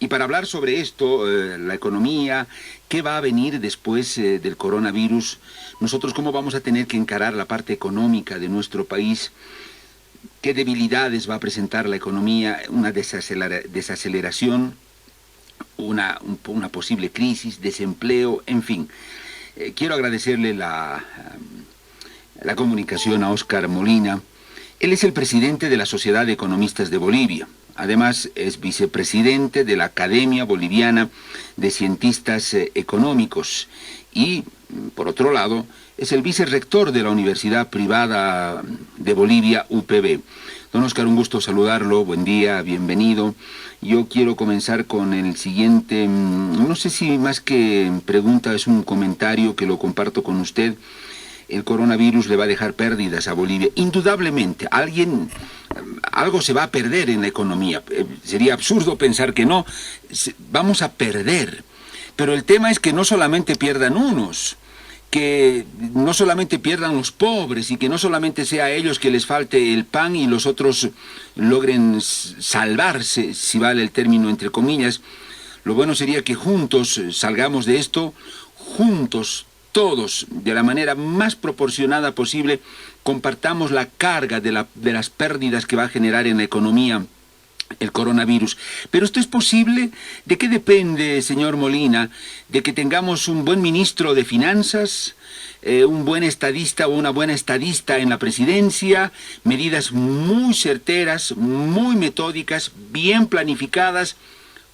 Y para hablar sobre esto, la economía, qué va a venir después del coronavirus, nosotros cómo vamos a tener que encarar la parte económica de nuestro país, qué debilidades va a presentar la economía, una desaceleración, una posible crisis, desempleo, en fin. Quiero agradecerle la comunicación a Óscar Molina. Él es el presidente de la Sociedad de Economistas de Bolivia. Además, es vicepresidente de la Academia Boliviana de Cientistas Económicos y, por otro lado, es el vicerrector de la Universidad Privada de Bolivia, UPB. Don Óscar, un gusto saludarlo, buen día, bienvenido. Yo quiero comenzar con el siguiente, no sé si más que pregunta es un comentario que lo comparto con usted. El coronavirus le va a dejar pérdidas a Bolivia. Indudablemente, algo se va a perder en la economía. Sería absurdo pensar que no. Vamos a perder. Pero el tema es que no solamente pierdan unos, que no solamente pierdan los pobres y que no solamente sea a ellos que les falte el pan y los otros logren salvarse, si vale el término entre comillas. Lo bueno sería que juntos salgamos de esto, juntos, todos, de la manera más proporcionada posible, compartamos la carga de las pérdidas que va a generar en la economía el coronavirus. Pero esto es posible. ¿De qué depende, señor Molina? ¿De que tengamos un buen ministro de Finanzas, un buen estadista o una buena estadista en la presidencia, medidas muy certeras, muy metódicas, bien planificadas?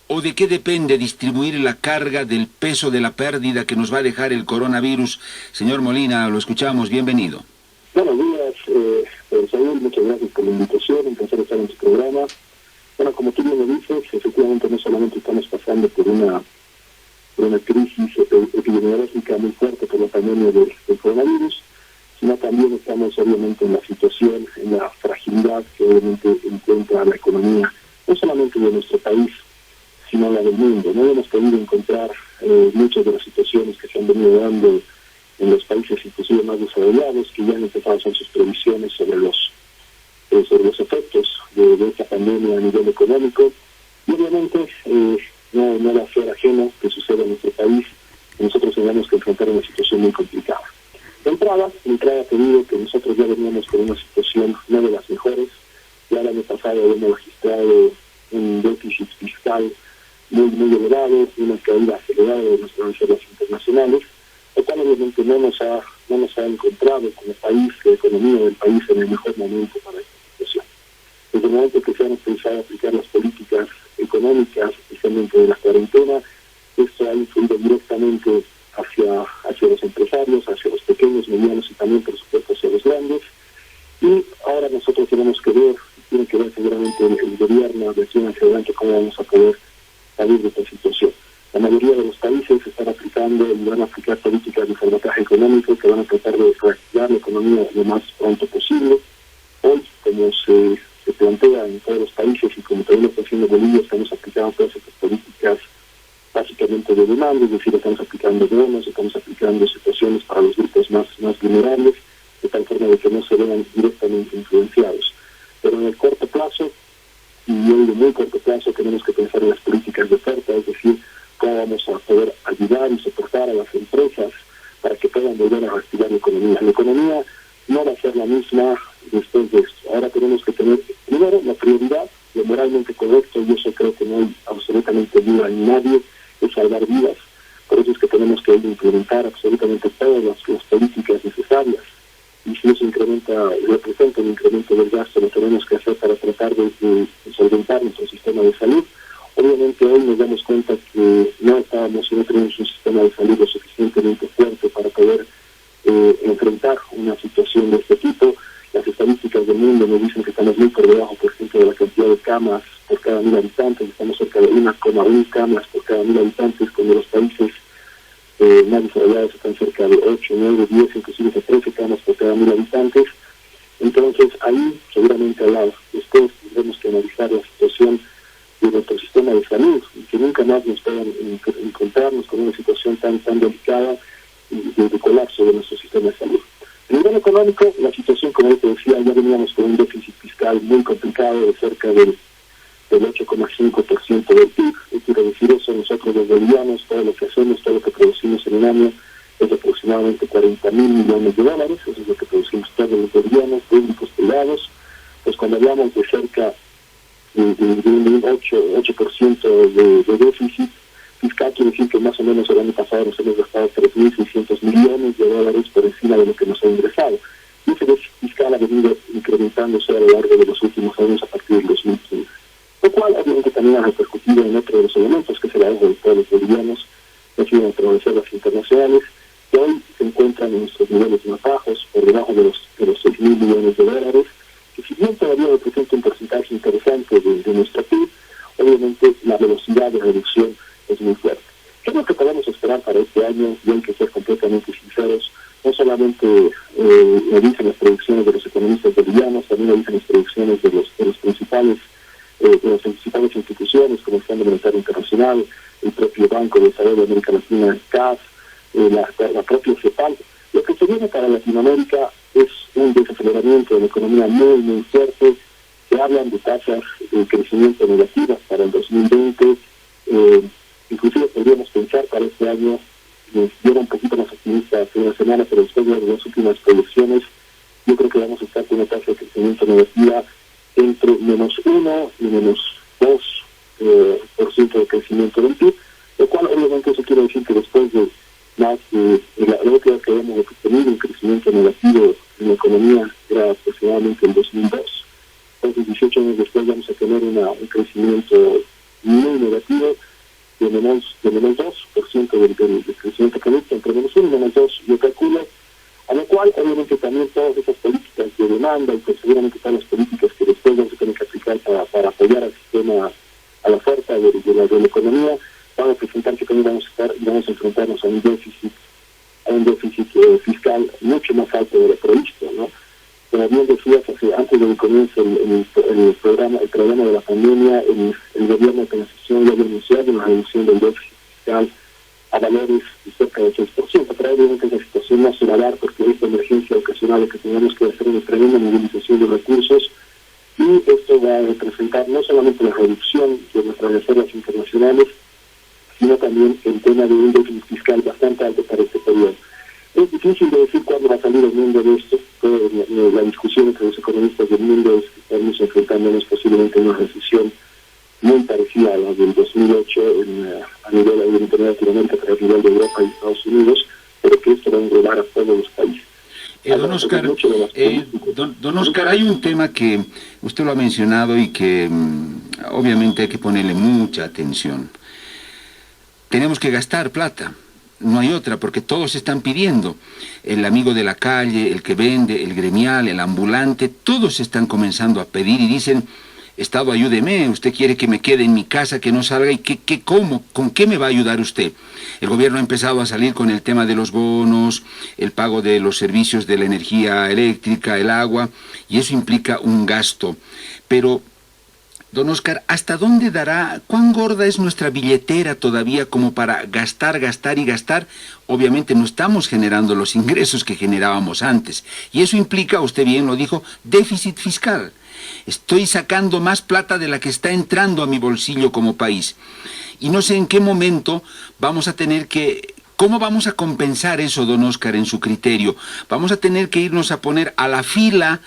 ¿O de qué depende distribuir la carga del peso de la pérdida que nos va a dejar el coronavirus? Señor Molina, lo escuchamos, bienvenido. Buenos días, Saúl, muchas gracias por la invitación, un placer estar en tu programa. Bueno, como tú bien lo dices, efectivamente no solamente estamos pasando por una crisis epidemiológica muy fuerte por la pandemia del coronavirus, sino también estamos obviamente en la situación, en la fragilidad que obviamente encuentra la economía, no solamente de nuestro país, sino la del mundo. No hemos podido encontrar muchas de las situaciones que se han venido dando en los países inclusive más desarrollados, que ya han empezado a hacer sus previsiones sobre los efectos de esta pandemia a nivel económico. Y obviamente no va a ser ajeno que suceda en nuestro país, que nosotros tengamos que enfrentar una situación muy complicada. De entrada te digo que nosotros ya veníamos con una situación no de las mejores. Ya el año pasado habíamos registrado un déficit fiscal muy elevado, una caída acelerada de nuestras reservas internacionales, lo cual obviamente no nos ha encontrado como país, la economía del país en el mejor momento para esta situación. Desde el momento que se han empezado a aplicar las políticas económicas, especialmente de la cuarentena, esto ha influido directamente hacia los empresarios, hacia los pequeños, medianos y también, por supuesto, hacia los grandes. Y ahora nosotros tiene que ver seguramente el gobierno de aquí en adelante cómo vamos a poder salir de esta situación. La mayoría de los países están aplicando y van a aplicar políticas de salvataje económico que van a tratar de reactivar la economía lo más pronto posible. Hoy, como se plantea en todos los países y como también lo está haciendo Bolivia, estamos aplicando todas estas políticas básicamente de demanda, es decir, estamos aplicando bonos, estamos aplicando situaciones para los grupos más vulnerables, de tal forma de que no se vean directamente influenciados. Pero en el corto plazo, y en el muy corto plazo, tenemos que pensar en las políticas de oferta, es decir, cómo vamos a poder ayudar y soportar a las empresas para que puedan volver a reactivar la economía. La economía no va a ser la misma después de esto. Ahora tenemos que tener, primero, la prioridad, lo moralmente correcto, y eso creo que no hay absolutamente duda en nadie, es salvar vidas. Por eso es que tenemos que implementar absolutamente todas las políticas necesarias. Y si eso representa un incremento del gasto, lo tenemos que hacer para tratar de solventar nuestro sistema de salud. Obviamente hoy nos damos cuenta que no tenemos un sistema de salud lo suficientemente fuerte para poder enfrentar una situación de este tipo. Las estadísticas del mundo nos dicen que estamos muy por debajo, por ejemplo, de la cantidad de camas por cada 1.000 habitantes. Estamos cerca de 1,1 camas por cada 1.000 habitantes, cuando los países más desarrollados están cerca de 8, 9, 10, inclusive hasta 13 camas por cada 1.000 habitantes. Entonces ahí seguramente después tendremos que analizar la situación de nuestro sistema de salud y que nunca más nos puedan encontrarnos con una situación tan delicada de colapso de nuestro sistema de salud. A nivel económico, la situación, como yo te decía, ya veníamos con un déficit fiscal muy complicado de cerca del 8,5% del PIB. Esto nosotros los bolivianos, todo lo que hacemos, todo lo que producimos en un año es aproximadamente 40.000 millones de dólares, eso es lo que producimos todos los bolivianos, públicos, privados. Pues cuando hablamos de cerca de un 8% de déficit fiscal, quiere decir que más o menos el año pasado nos hemos gastado 3.600 millones de dólares por encima de lo que nos ha ingresado. Y ese déficit fiscal ha venido incrementándose a lo largo de los últimos años a partir del 2015. Lo cual obviamente también ha repercutido en otro de los elementos, que es el ahorro de todos los bolivianos, reciben entre las reservas internacionales, que hoy se encuentran en nuestros niveles más bajos, por debajo de los 6.000 millones de dólares, que si bien todavía representa un porcentaje interesante de nuestra PIB, obviamente la velocidad de reducción es muy fuerte. ¿Qué es lo que podemos esperar para este año? Y hay que ser completamente sinceros, no solamente lo dicen las predicciones de los economistas bolivianos, también lo dicen las predicciones de las principales instituciones como el Fondo Monetario Internacional, el propio Banco de Desarrollo de América Latina, CAF, la propia CEPAL. Lo que se viene para Latinoamérica es un desaceleramiento de la economía muy, muy fuerte. Se hablan de tasas de crecimiento negativas para el 2020. Inclusive podríamos pensar para este año, yo era un poquito más optimista hace una semana, pero después de las últimas proyecciones, yo creo que vamos a estar con una tasa de crecimiento negativa entre -1 y -2% de crecimiento del PIB, lo cual obviamente eso quiere decir que después de más de la última que habíamos tenido un crecimiento negativo en la economía era aproximadamente en 2002. Entonces 18 años después vamos a tener un crecimiento muy negativo de menos 2% del crecimiento económico, entre -1 y -2, yo calculo, a lo cual obviamente también todas esas políticas de demanda y pues seguramente todas las políticas que después vamos a tener que aplicar para apoyar al sistema, a la oferta de la economía, van a presentar que también vamos a enfrentarnos a un déficit fiscal mucho más alto de lo previsto, ¿no? Como bien decías, antes de que comience el programa de la pandemia, el gobierno de transición ya había anunciado una reducción del déficit fiscal a valores de cerca del 6%, pero obviamente esa situación no se va a dar porque esta emergencia ocasional que tenemos que hacer una tremenda movilización de recursos, y esto va a representar no solamente la reducción de nuestras reservas internacionales, sino también el tema de un déficit fiscal bastante alto para este periodo. Es difícil de decir cuándo va a salir el mundo de esto. La discusión entre los economistas del mundo es que estamos enfrentándonos posiblemente a una recesión muy parecida a la del 2008 a nivel de Latinoamérica, pero a nivel de Europa y Estados Unidos, pero que esto va a englobar a todos los países. Don Oscar, hay un tema que usted lo ha mencionado y que obviamente hay que ponerle mucha atención. Tenemos que gastar plata. No hay otra, porque todos están pidiendo. El amigo de la calle, el que vende, el gremial, el ambulante, todos están comenzando a pedir y dicen, Estado, ayúdeme, usted quiere que me quede en mi casa, que no salga, ¿y cómo? ¿Con qué me va a ayudar usted? El gobierno ha empezado a salir con el tema de los bonos, el pago de los servicios de la energía eléctrica, el agua, y eso implica un gasto. Pero, don Oscar, ¿hasta dónde dará? ¿Cuán gorda es nuestra billetera todavía como para gastar, gastar y gastar? Obviamente no estamos generando los ingresos que generábamos antes. Y eso implica, usted bien lo dijo, déficit fiscal. Estoy sacando más plata de la que está entrando a mi bolsillo como país. Y no sé en qué momento vamos a tener que... ¿Cómo vamos a compensar eso, don Oscar, en su criterio? Vamos a tener que irnos a poner a la fila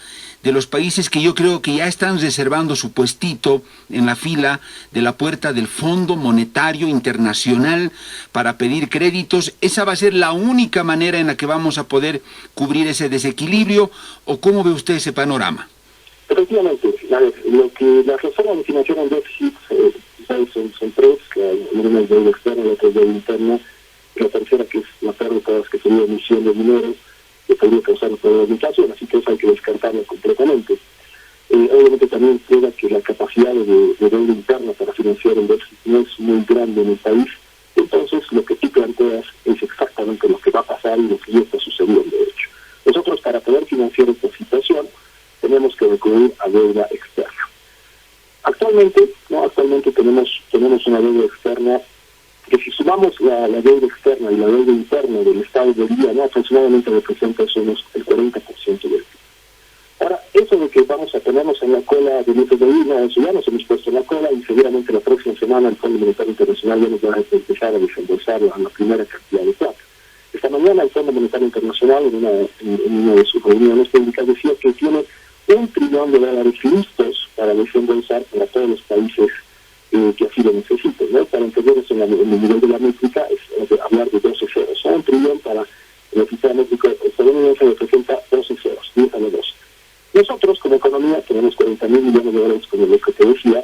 de los países que yo creo que ya están reservando su puestito en la fila de la puerta del Fondo Monetario Internacional para pedir créditos. ¿Esa va a ser la única manera en la que vamos a poder cubrir ese desequilibrio? ¿O cómo ve usted ese panorama? Efectivamente, las reformas de financiación en déficit son tres, una es deuda externa, la otra es deuda interna, y la tercera, que es la pérdida que sería emisión de dinero, que podría causar un problema de inflación, así que eso hay que descartarlo completamente. Obviamente también queda que la capacidad de deuda interna para financiar el déficit no es muy grande en el país, entonces lo que tú planteas es exactamente lo que va a pasar y lo que ya está sucediendo, de hecho. Nosotros, para poder financiar esta situación, tenemos que recurrir a deuda externa. Actualmente tenemos una deuda externa que, si sumamos la deuda externa y la deuda interna del Estado de Bolivia, aproximadamente representa el 40% del PIB. Ahora, eso de que vamos a ponernos en la cola de nuestro gobierno, eso ya nos hemos puesto en la cola y seguramente la próxima semana el Fondo Monetario Internacional ya nos va a empezar a desembolsar a la primera cantidad de plata. Esta mañana el Fondo Monetario Internacional en una de sus reuniones públicas decía que tiene $1 trillón listos para desembolsar para todos los países que así lo necesiten, ¿no? Para entender eso en el nivel de la métrica es hablar de 12 ceros. $1 trillón para el sistema métrico estadounidense representa 12 ceros, 10 a la 12. Nosotros, como economía, tenemos $40.000 millones, como lo que te decía.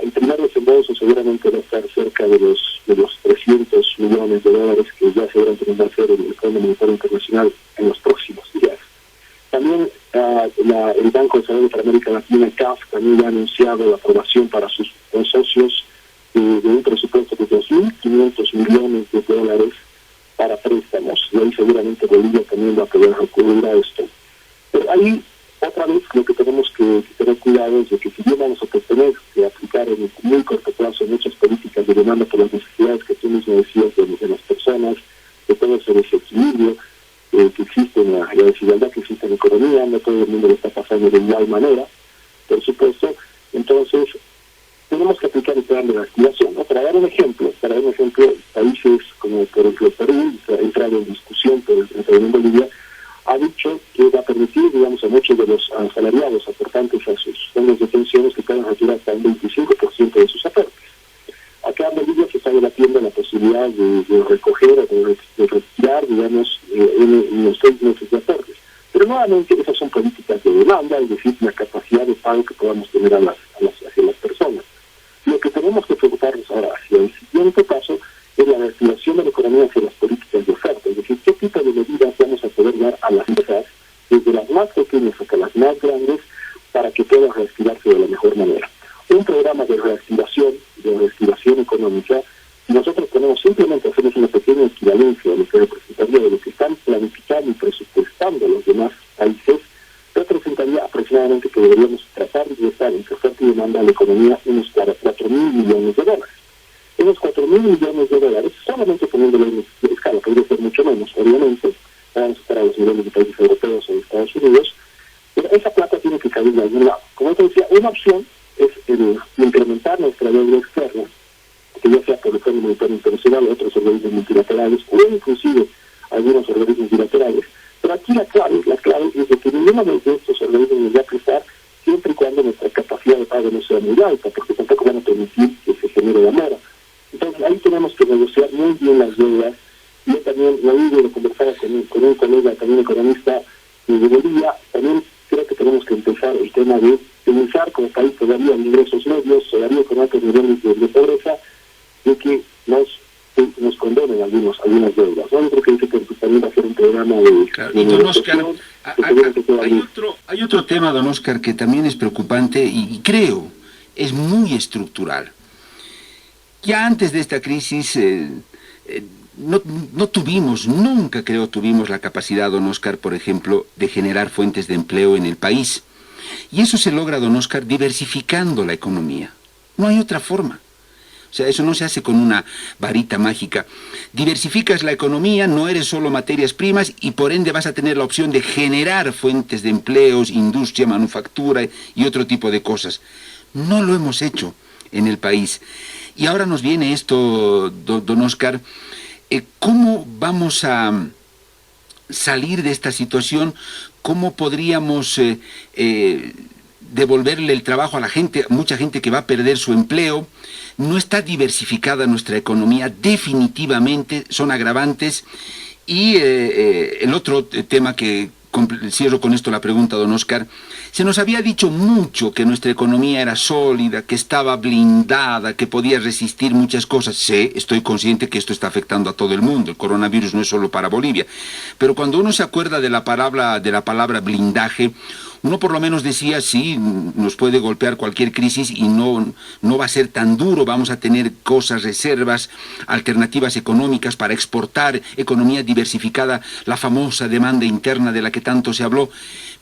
El primer desembolso seguramente va a estar cerca de los $300 millones que ya seguramente va a hacer el Fondo Monetario Internacional en los próximos días. También el Banco de Desarrollo para América Latina, CAF, también ha anunciado la aprobación para sus socios de un presupuesto de $2.500 millones para préstamos. Y ahí seguramente Bolivia también va a poder recurrir a esto. Pero ahí, otra vez, lo que tenemos que tener cuidado es de que si bien vamos a tener que aplicar en muy corto plazo muchas políticas de demanda por las necesidades que tú mismo decías de las personas, de todo ese desequilibrio que existe en la desigualdad que existe en la economía, no todo el mundo lo está pasando de igual manera, por supuesto. Entonces, tenemos que aplicar el plan de reactivación, ¿no? Para dar un ejemplo, países como por ejemplo Perú, entrar en discusión por el Tratado en Bolivia, ha dicho que va a permitir, digamos, a muchos de los asalariados aportantes a sus fondos de pensiones que puedan retirar hasta un 25% de sus aportes. Acá en Bolivia se está debatiendo la posibilidad de recoger o de retirar, digamos, en los 6 meses de aportes. Pero nuevamente esas son políticas de demanda, es decir, la capacidad de pago que podamos tener hacia las personas. Lo que tenemos que preocuparnos ahora hacia el siguiente paso es la reactivación de la economía hacia las políticas de oferta, es decir, qué tipo de medidas vamos a poder dar a las empresas, desde las más pequeñas hasta las más grandes, para que puedan reactivarse de la mejor manera. Un programa de reactivación económica, si nosotros tenemos simplemente hacemos una pequeña equivalencia de lo que representaría de lo que están planificando y presupuestando los demás países, representaría aproximadamente que deberíamos tratar de estar entre oferta y demanda a la economía unos $4.000 millones. Esos $4.000 millones, solamente poniéndolo en escala, podría ser mucho menos, obviamente, vamos a estar a los niveles de países europeos o de Estados Unidos, pero esa plata tiene que caer de algún lado. Como te decía, una opción es incrementar nuestra deuda externa, que ya sea por el Fondo Monetario Internacional o otros organismos multilaterales, o inclusive algunos organismos bilaterales. Pero aquí la clave es de que ninguno de estos organismos nos va a prestar siempre y cuando nuestra capacidad de pago no sea muy alta, porque tampoco van a permitir que se genere la mora. Entonces ahí tenemos que negociar muy bien las deudas. Yo también lo conversaba con un colega, también economista de Bolivia, también creo que tenemos que empezar el tema de pensar como país todavía en ingresos medios, todavía con altos niveles de pobreza, de que nos condonen algunas deudas, ¿no? Yo creo que hay que también va a ser un programa de... Claro. Y don Oscar, hay otro tema, don Oscar, que también es preocupante y creo es muy estructural. Ya antes de esta crisis nunca tuvimos la capacidad, don Oscar, por ejemplo, de generar fuentes de empleo en el país. Y eso se logra, don Oscar, diversificando la economía. No hay otra forma. O sea, eso no se hace con una varita mágica. Diversificas la economía, no eres solo materias primas y por ende vas a tener la opción de generar fuentes de empleos, industria, manufactura y otro tipo de cosas. No lo hemos hecho en el país. Y ahora nos viene esto, don Oscar, ¿cómo vamos a salir de esta situación? ¿Cómo podríamos devolverle el trabajo a la gente, mucha gente que va a perder su empleo? No está diversificada nuestra economía, definitivamente son agravantes. Y el otro tema que cierro con esto la pregunta, don Oscar, se nos había dicho mucho que nuestra economía era sólida, que estaba blindada, que podía resistir muchas cosas. Sí, estoy consciente que esto está afectando a todo el mundo, el coronavirus no es solo para Bolivia, pero cuando uno se acuerda de la palabra blindaje, uno por lo menos decía, sí, nos puede golpear cualquier crisis y no va a ser tan duro, vamos a tener cosas, reservas, alternativas económicas para exportar, economía diversificada, la famosa demanda interna de la que tanto se habló.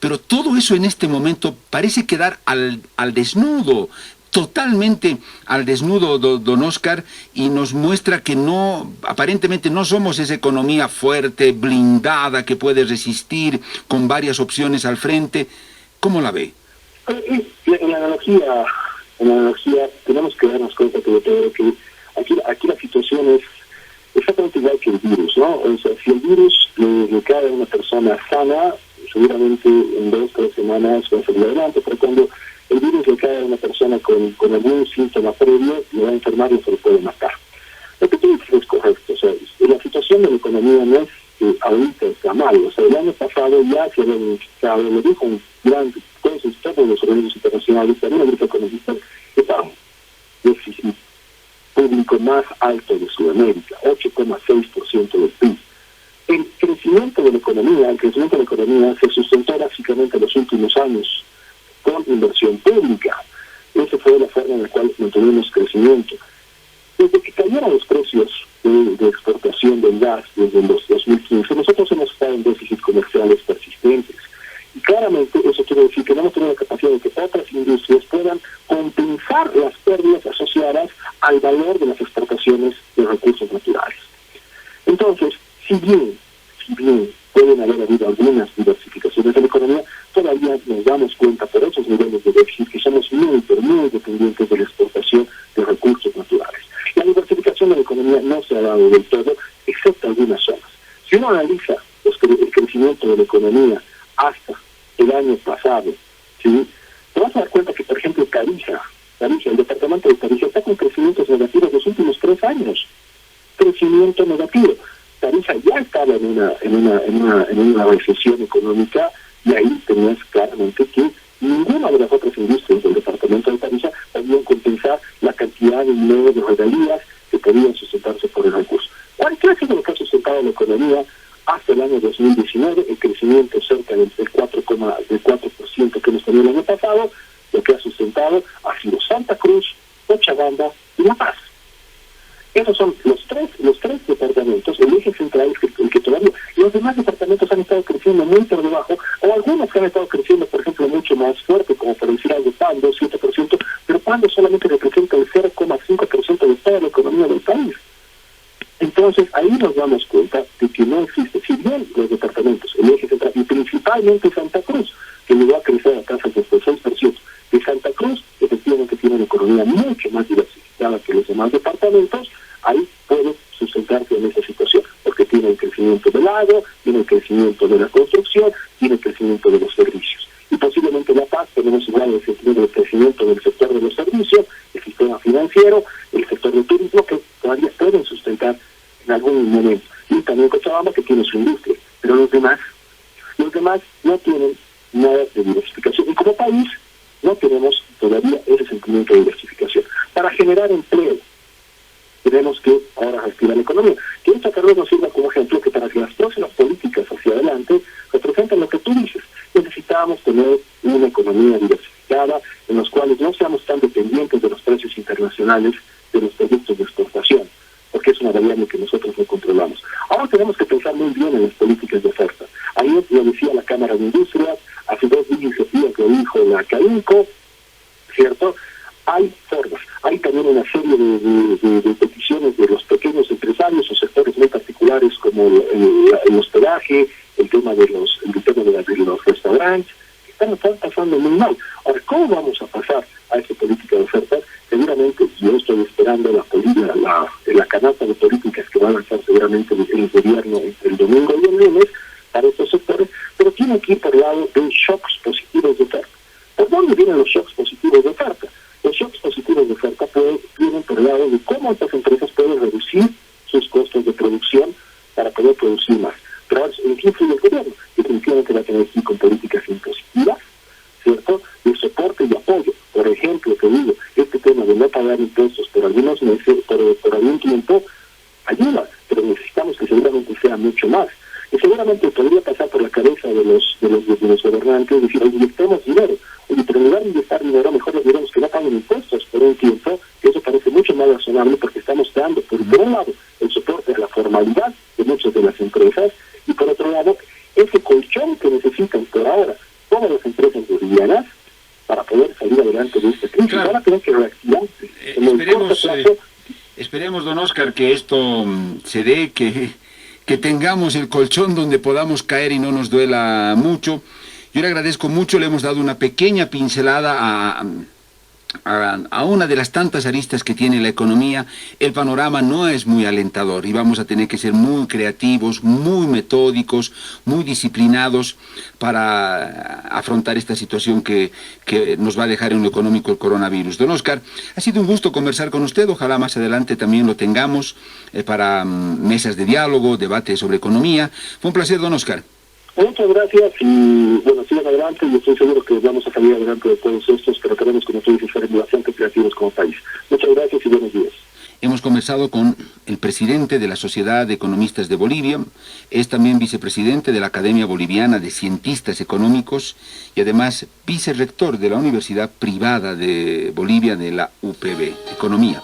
Pero todo eso en este momento parece quedar al desnudo, totalmente al desnudo, don Oscar, y nos muestra que aparentemente no somos esa economía fuerte, blindada, que puede resistir con varias opciones al frente. ¿Cómo la ve? En la analogía tenemos que darnos cuenta que aquí la situación es exactamente igual que el virus, ¿no? O sea, si el virus le cae a una persona sana, seguramente en 2 o 3 semanas va a salir adelante, pero cuando el virus le cae a una persona con algún síntoma previo, le va a enfermar y se lo puede matar. Lo que tú dices es correcto, o sea, la situación de la economía no es que ahorita está mal, o sea, el año pasado ya se había identificado, lo dijo un gran, todos los organismos internacionales, también el grupo economista, que estamos déficit público más alto de Sudamérica, 8,6% del PIB. El crecimiento de la economía se sustentó básicamente en los últimos años con inversión pública. Esa fue la forma en la cual mantuvimos crecimiento. Desde que cayeron los precios de exportación del gas desde el 2015, nosotros hemos estado en déficit comerciales persistentes. Y claramente eso quiere decir que no hemos tenido la capacidad de que otras industrias puedan compensar las pérdidas asociadas al valor de las exportaciones de recursos naturales. Entonces, si bien pueden haber habido algunas diversificaciones de la economía, todavía nos damos cuenta por esos niveles de déficit que somos muy dependientes de la exportación de recursos naturales. La diversificación de la economía no se ha dado del todo, excepto algunas zonas. Si uno analiza el crecimiento de la economía hasta el año pasado, ¿sí?, te vas a dar cuenta que, por ejemplo, Tarija, el departamento de Tarija, está con crecimientos negativos los últimos 3 años. Crecimiento negativo. Tarija ya estaba en una recesión económica y ahí tenías claramente que ninguna de las otras industrias del departamento de Tarija podían compensar la cantidad de dinero de regalías que podían sustentarse por el recurso. ¿Cuál ha sido lo que ha sustentado la economía hasta el año 2019? El crecimiento cerca del 4% que hemos tenido el año pasado, lo que ha sustentado ha sido Santa Cruz, Cochabamba y La Paz. Esos son los tres departamentos. El eje central es el que todavía... Los demás departamentos han estado creciendo muy por debajo, o algunos que han estado creciendo, por ejemplo, mucho más fuerte, como por decir algo, Pando, 7%, pero Pando solamente representa el 0,5% de toda la economía del país. Entonces, ahí nos damos cuenta de que no existe, si bien los departamentos, el eje central, y principalmente Santa Cruz, que llegó a crecer a tasas de hasta el 6%, de Santa Cruz, efectivamente tiene una economía mucho más diversificada que los demás departamentos, ahí puede sustentarse en esa situación, porque tiene el crecimiento del agro, tiene el crecimiento de la construcción, tiene el crecimiento de los servicios. Y posiblemente en La Paz tenemos igual el crecimiento del sector de los servicios, el sistema financiero, el sector del turismo, que todavía pueden sustentar en algún momento. Y también Cochabamba, que tiene su industria. Pero los demás no tienen nada de diversificación. Y como país no tenemos todavía ese sentimiento de diversificación. Para generar empleo, tenemos que ahora reactivar la economía. Que esta carrera nos sirva como ejemplo que para que las próximas políticas hacia adelante representen lo que tú dices. Necesitamos tener una economía diversificada en los cuales no seamos tan dependientes de los precios internacionales de los productos de exportación, porque es una variable que nosotros no controlamos. Ahora tenemos que pensar muy bien en las políticas de oferta. Ayer lo decía la Cámara de Industrias, hace 2 días lo dijo la CAINCO, ¿cierto? Hay formas, hay también una serie de peticiones de los pequeños empresarios o sectores muy particulares como el hospedaje, el tema de los restaurantes, que están pasando muy mal. Ahora, ¿cómo vamos a pasar a esa política de oferta? Seguramente, yo estoy esperando la canasta de políticas que va a lanzar seguramente el gobierno entre el domingo y el lunes para estos sectores, pero tiene que ir por el lado de shocks positivos de oferta. ¿Por dónde vienen los shocks positivos de oferta? Los shocks positivos de oferta vienen por el lado de cómo estas empresas pueden reducir sus costos de producción para poder producir más. Pero ¿en qué influye el gobierno? Definitivamente va a tener que ir con políticas impositivas, ¿cierto?, de soporte y apoyo. Por ejemplo, te digo, este tema de no pagar impuestos por algunos meses, por algún tiempo, ayuda, pero necesitamos que seguramente sea mucho más. Y seguramente podría pasar por la cabeza de los gobernantes, decir, oye, inyectemos dinero. Oye, pero en lugar de inyectar dinero, mejor les diremos que no paguen impuestos por un tiempo, que eso parece mucho más razonable porque estamos dando, por un lado, el soporte a la formalidad de muchas de las empresas, y por otro lado, ese colchón que necesitan por ahora todas las empresas bolivianas para poder salir adelante de esta crisis. Claro. Van a tener que reactivarse. Esperemos, don Oscar, que esto se dé, que tengamos el colchón donde podamos caer y no nos duela mucho. Yo le agradezco mucho, le hemos dado una pequeña pincelada a una de las tantas aristas que tiene la economía. El panorama no es muy alentador y vamos a tener que ser muy creativos, muy metódicos, muy disciplinados para afrontar esta situación que nos va a dejar en lo económico el coronavirus. Don Oscar, ha sido un gusto conversar con usted, ojalá más adelante también lo tengamos para mesas de diálogo, debate sobre economía. Fue un placer, don Oscar. Muchas gracias y bueno, sigan adelante y estoy seguro que vamos a salir adelante de todos estos, pero queremos, como tú dices, ser bastante creativos como país. Muchas gracias y buenos días. Hemos conversado con el presidente de la Sociedad de Economistas de Bolivia, es también vicepresidente de la Academia Boliviana de Cientistas Económicos y además vicerrector de la Universidad Privada de Bolivia de la UPB, Economía.